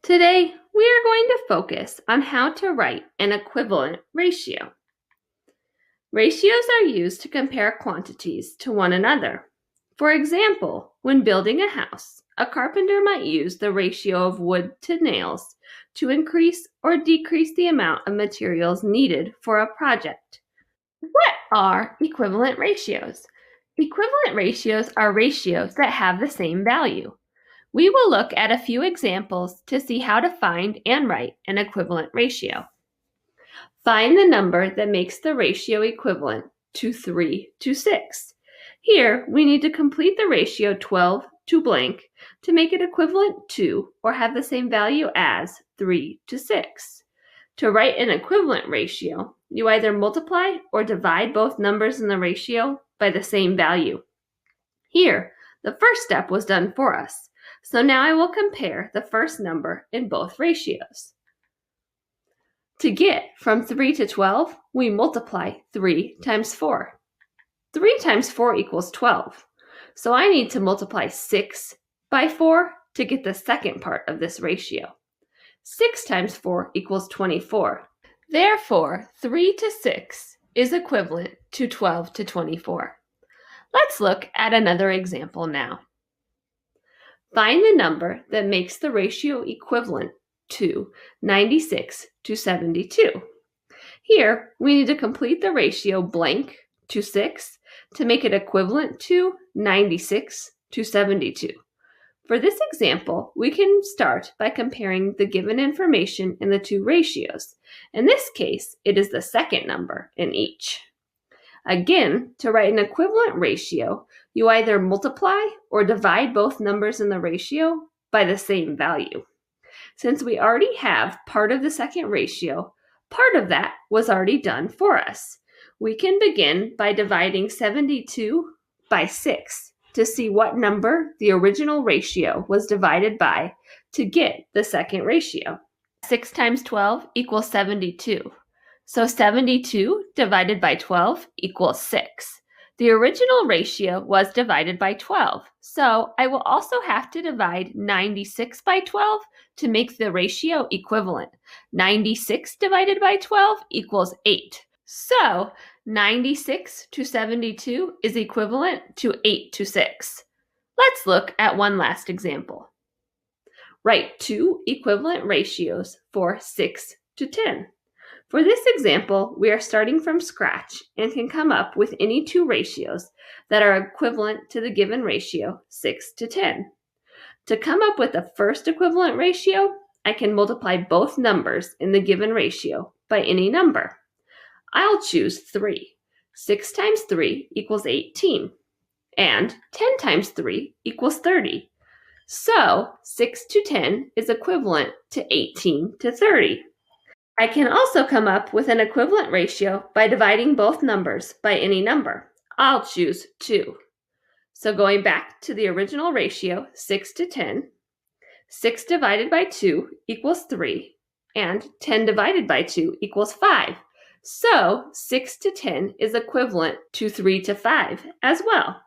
Today, we are going to focus on how to write an equivalent ratio. Ratios are used to compare quantities to one another. For example, when building a house, a carpenter might use the ratio of wood to nails to increase or decrease the amount of materials needed for a project. What are equivalent ratios? Equivalent ratios are ratios that have the same value. We will look at a few examples to see how to find and write an equivalent ratio. Find the number that makes the ratio equivalent to 3 to 6. Here, we need to complete the ratio 12 to blank to make it equivalent to or have the same value as 3 to 6. To write an equivalent ratio, you either multiply or divide both numbers in the ratio by the same value. Here, the first step was done for us. So now I will compare the first number in both ratios. To get from 3 to 12, we multiply 3 times 4. 3 times 4 equals 12. So I need to multiply 6 by 4 to get the second part of this ratio. 6 times 4 equals 24. Therefore, 3 to 6 is equivalent to 12 to 24. Let's look at another example now. Find the number that makes the ratio equivalent to 96 to 72. Here, we need to complete the ratio blank to 6 to make it equivalent to 96 to 72. For this example, we can start by comparing the given information in the two ratios. In this case, it is the second number in each. Again, to write an equivalent ratio, you either multiply or divide both numbers in the ratio by the same value. Since we already have part of the second ratio, part of that was already done for us. We can begin by dividing 72 by 6 to see what number the original ratio was divided by to get the second ratio. 6 times 12 equals 72. So 72 divided by 12 equals 6. The original ratio was divided by 12, so I will also have to divide 96 by 12 to make the ratio equivalent. 96 divided by 12 equals 8. So 96 to 72 is equivalent to 8 to 6. Let's look at one last example. Write two equivalent ratios for 6 to 10. For this example, we are starting from scratch and can come up with any two ratios that are equivalent to the given ratio 6 to 10. To come up with the first equivalent ratio, I can multiply both numbers in the given ratio by any number. I'll choose 3. 6 times 3 equals 18, and 10 times 3 equals 30. So 6 to 10 is equivalent to 18 to 30. I can also come up with an equivalent ratio by dividing both numbers by any number. I'll choose 2. So going back to the original ratio, 6 to 10, 6 divided by 2 equals 3, and 10 divided by 2 equals 5. So 6 to 10 is equivalent to 3 to 5 as well.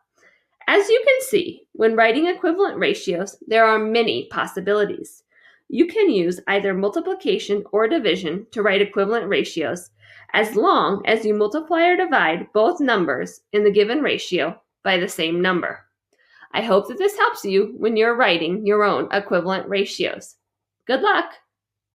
As you can see, when writing equivalent ratios, there are many possibilities. You can use either multiplication or division to write equivalent ratios, as long as you multiply or divide both numbers in the given ratio by the same number. I hope that this helps you when you're writing your own equivalent ratios. Good luck!